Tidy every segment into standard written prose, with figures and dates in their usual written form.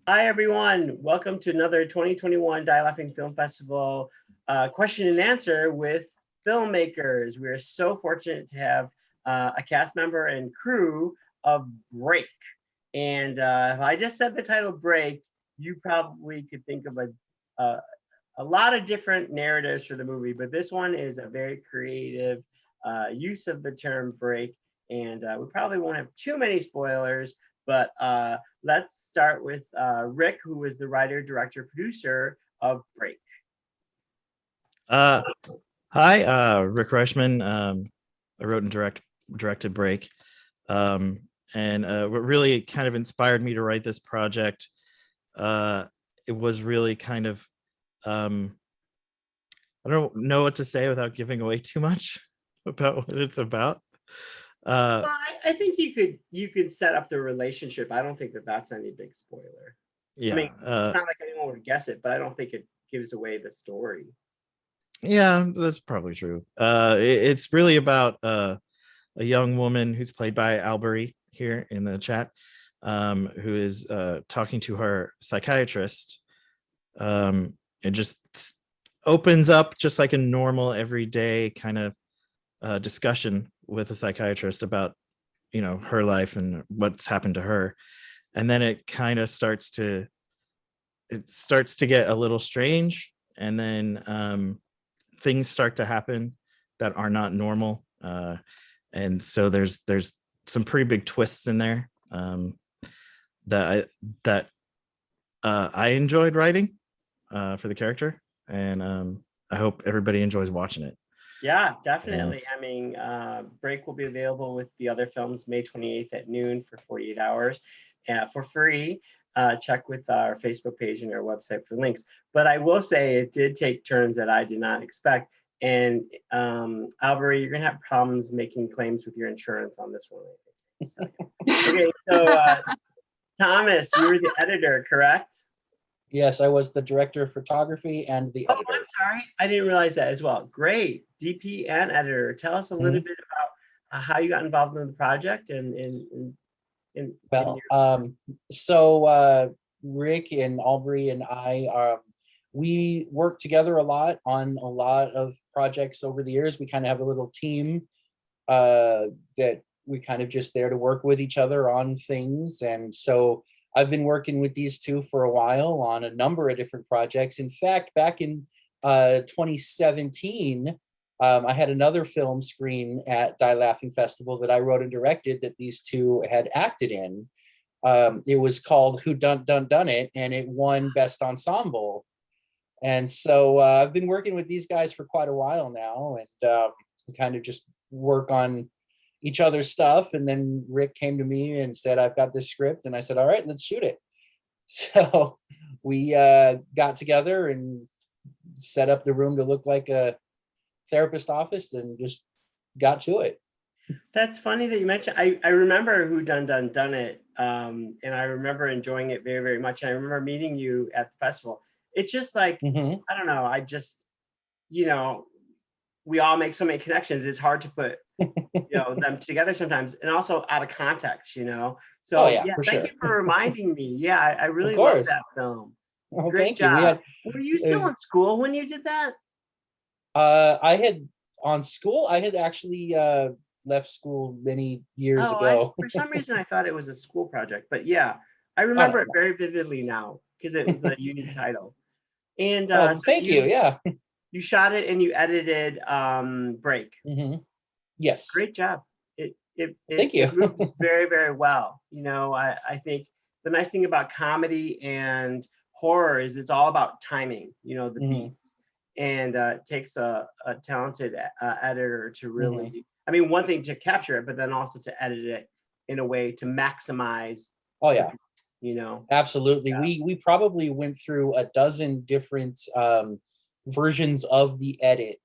Hi, everyone. Welcome to another 2021 DLFF Film Festival question and answer with filmmakers. We are so fortunate to have a cast member and crew of Break. And if I just said the title Break, you probably could think of a lot of different narratives for the movie, but this one is a very creative use of the term break. And we probably won't have too many spoilers, but let's start with Rick, who was the writer, director, producer of Break. Hi, Rick Reischman. I wrote and directed Break. And what really kind of inspired me to write this project, it was really kind of, I don't know what to say without giving away too much about what it's about. Well, I think you could set up the relationship. I don't think that's any big spoiler. Yeah, I mean, it's not like anyone would guess it, but I don't think it gives away the story. Yeah, that's probably true. It's really about a young woman who's played by Alberie here in the chat, who is talking to her psychiatrist. It just opens up just like a normal everyday kind of discussion with a psychiatrist about, her life and what's happened to her. And then it kind of starts to get a little strange. And then things start to happen that are not normal. And so there's some pretty big twists in there that I enjoyed writing for the character, and I hope everybody enjoys watching it. Yeah, definitely. I mean, Break will be available with the other films May 28th at noon for 48 hours for free. Check with our Facebook page and our website for links. But I will say it did take turns that I did not expect. And Alberie, you're going to have problems making claims with your insurance on this one. Okay, so Thomas, you were the editor, correct? Yes, I was the director of photography and the editor. Oh, I'm sorry. I didn't realize that as well. Great. DP and editor. Tell us a little bit about how you got involved in the project So Rick and Alberie and I, we work together a lot on a lot of projects over the years. We kind of have a little team that we kind of just there to work with each other on things. And so I've been working with these two for a while on a number of different projects. In fact, back in 2017, I had another film screen at DLFF Festival that I wrote and directed that these two had acted in. It was called Who Done It, and it won Best Ensemble. And so I've been working with these guys for quite a while now, and kind of just work on each other's stuff. And then Rick came to me and said, I've got this script. And I said, all right, let's shoot it. So we got together and set up the room to look like a therapist office and just got to it. That's funny that you mentioned. I remember Who Done It, and I remember enjoying it very, very much. And I remember meeting you at the festival. It's just like, I don't know, I just, we all make so many connections. It's hard to put them together sometimes, and also out of context, So thank you for reminding me. Yeah, I really love that film. Oh, Great job. Were you still in school when you did that? I had actually left school many years ago. For some reason I thought it was a school project, but yeah, I remember it very vividly now because it was a unique title. And so thank you. Yeah, you shot it and you edited Break. Yes, great job. Thank you. It moves very, very well. I think the nice thing about comedy and horror is it's all about timing. The beats, and it takes a talented editor to really. I mean, one thing to capture it, but then also to edit it in a way to maximize. Oh yeah. Absolutely. Yeah. We probably went through a dozen different versions of the edit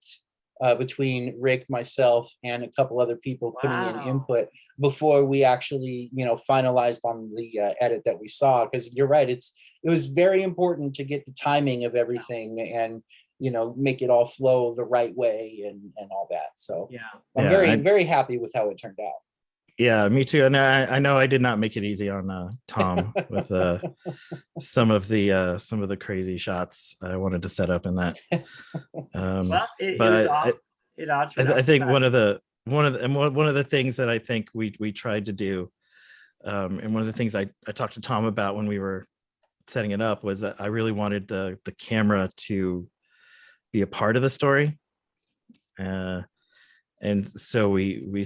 between Rick, myself, and a couple other people putting in input before we actually, finalized on the edit that we saw. Because you're right, it was very important to get the timing of everything and make it all flow the right way and all that. So yeah, I'm very happy with how it turned out. Yeah, me too. And I know I did not make it easy on Tom with some of the crazy shots I wanted to set up in that. Well, it was But all, it all turned out I think fine. one of the things that I think we tried to do, and one of the things I talked to Tom about when we were setting it up, was that I really wanted the camera to be a part of the story. And so we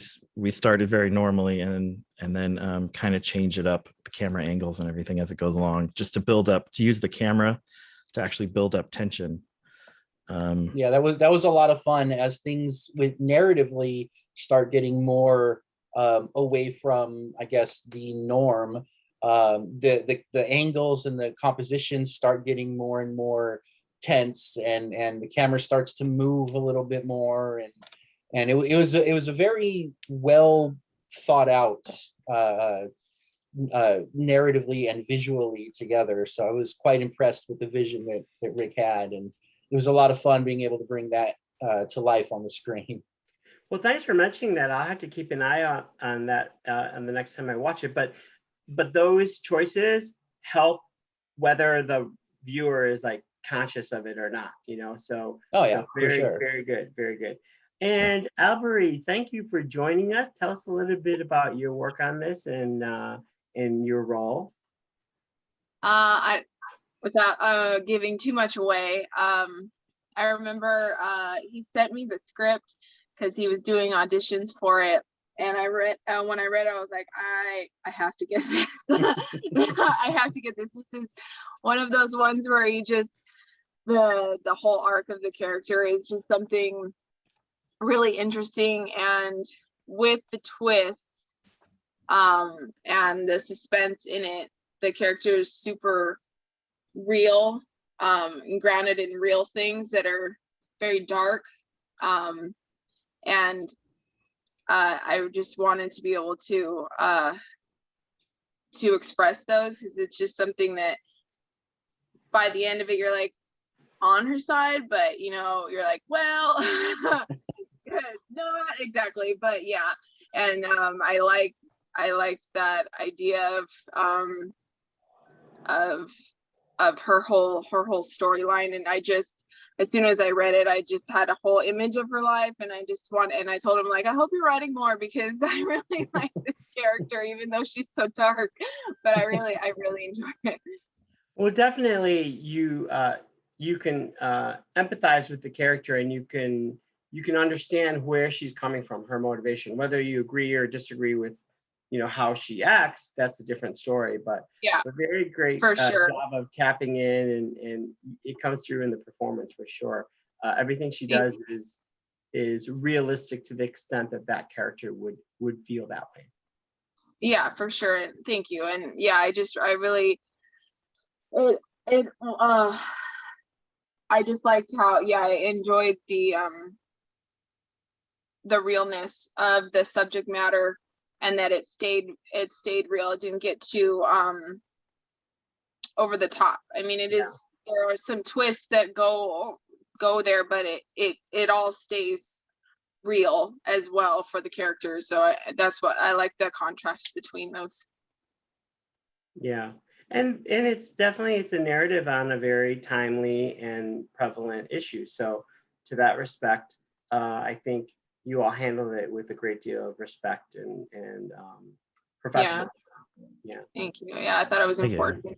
started very normally, and then kind of change it up, the camera angles and everything as it goes along, just to use the camera to actually build up tension. Yeah, that was a lot of fun as things with narratively start getting more away from, I guess, the norm. The angles and the compositions start getting more and more tense, and the camera starts to move a little bit more, and it was a very well thought out narratively and visually together. So I was quite impressed with the vision that Rick had, and it was a lot of fun being able to bring that to life on the screen. Well, thanks for mentioning that. I'll have to keep an eye on that on the next time I watch it. But those choices help whether the viewer is like conscious of it or not, So, Oh yeah, so for sure. very good, very good. And Alberie, thank you for joining us. Tell us a little bit about your work on this and your role. Without giving too much away, I remember he sent me the script because he was doing auditions for it, and I read when I read it, I was like, I have to get this. I have to get this. This is one of those ones where you just the whole arc of the character is just something really interesting, and with the twists and the suspense in it, the character is super real and grounded in real things that are very dark, and I just wanted to be able to express those, because it's just something that by the end of it you're like on her side, but you're like, well, not exactly, but yeah. And I liked that idea of her whole storyline, and I just, as soon as I read it, I just had a whole image of her life, and I told him, like, I hope you're writing more, because I really like this character, even though she's so dark, but I really enjoy it. Well, definitely you can empathize with the character, and you can understand where she's coming from, her motivation, whether you agree or disagree with how she acts. That's a different story, but yeah, a very great for sure. job of tapping in, and it comes through in the performance for sure. Everything she does is realistic to the extent that character would feel that way. Yeah, for sure. Thank you. And yeah, I really I just liked how, I enjoyed the realness of the subject matter, and that it stayed real. It didn't get too over the top. I mean, there are some twists that go there, but it all stays real as well for the characters. So that's what I like, the contrast between those. Yeah. And it's a narrative on a very timely and prevalent issue. So to that respect, I think you all handled it with a great deal of respect and professionalism. Yeah. Thank you. Yeah, I thought it was important.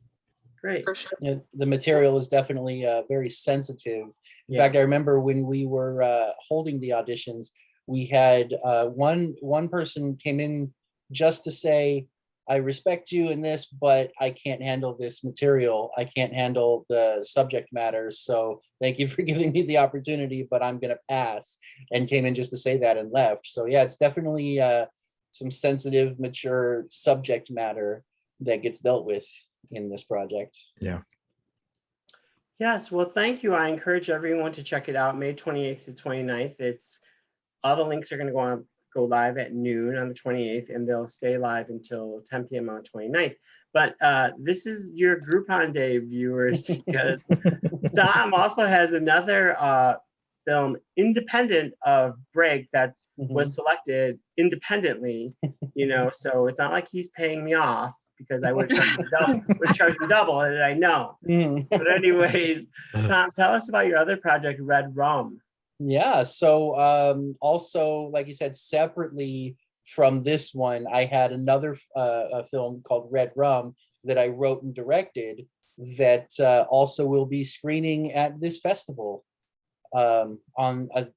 Great. For sure. Yeah, the material is definitely very sensitive. In fact, I remember when we were holding the auditions, we had one person came in just to say, I respect you in this, but I can't handle this material. I can't handle the subject matter. So thank you for giving me the opportunity, but I'm going to pass, and came in just to say that and left. So yeah, it's definitely some sensitive, mature subject matter that gets dealt with in this project. Yeah. Yes. Well, thank you. I encourage everyone to check it out, May 28th to 29th. All the links are going to go live at noon on the 28th, and they'll stay live until 10 p.m. on 29th. But this is your Groupon Day, viewers, because Tom also has another film independent of Break that's Mhm. was selected independently, you know, so it's not like he's paying me off because I would charge him double, and I know. Mhm. But anyways, Tom, tell us about your other project, Red Rum. Yeah. So also, like you said, separately from this one, I had another a film called Red Rum that I wrote and directed that also will be screening at this festival on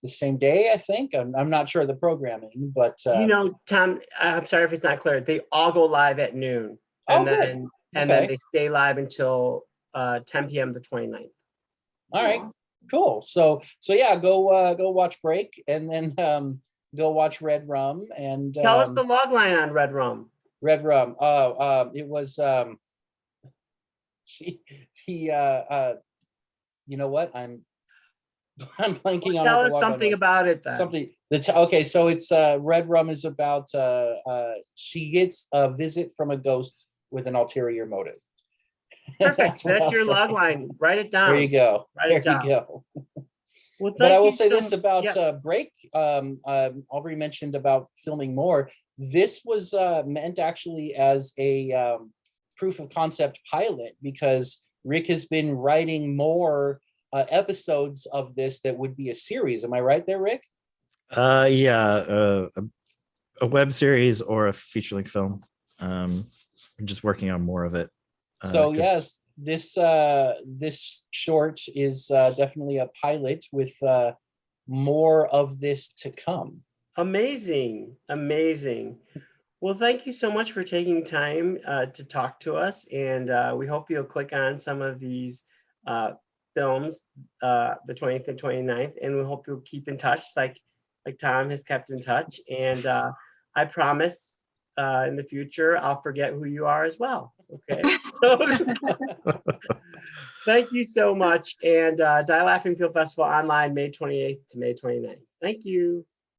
the same day, I think. I'm not sure of the programming, but You know, Tom, I'm sorry if it's not clear. They all go live at noon, and good. then and then Okay. they stay live until 10 p.m. the 29th. All right, cool. So yeah, go watch Break, and then go watch Red Rum. And Tell us the log line on Red Rum. Red Rum. Oh, it was he you know what? I'm blanking on Tell what the us log line something was. about it then. Something okay, so it's Red Rum is about she gets a visit from a ghost with an ulterior motive. Perfect. what That's I'll your say. log line. Write it down. There you go. Write it There you down. go. Well, But I thank will you say so this about yeah. Break. Alberie mentioned about filming more. This was meant actually as a proof of concept pilot, because Rick has been writing more episodes of this that would be a series. Am I right there, Rick? Yeah, a web series or a feature-length film. I'm just working on more of it. So 'cause- yes, this short is definitely a pilot with more of this to come. Amazing. Amazing. Well, thank you so much for taking time to talk to us. And we hope you'll click on some of these films, the 20th and 29th. And we hope you'll keep in touch like Tom has kept in touch. And I promise in the future, I'll forget who you are as well. Okay. So thank you so much. And Die Laughing Film Festival online, May 28th to May 29th. Thank you.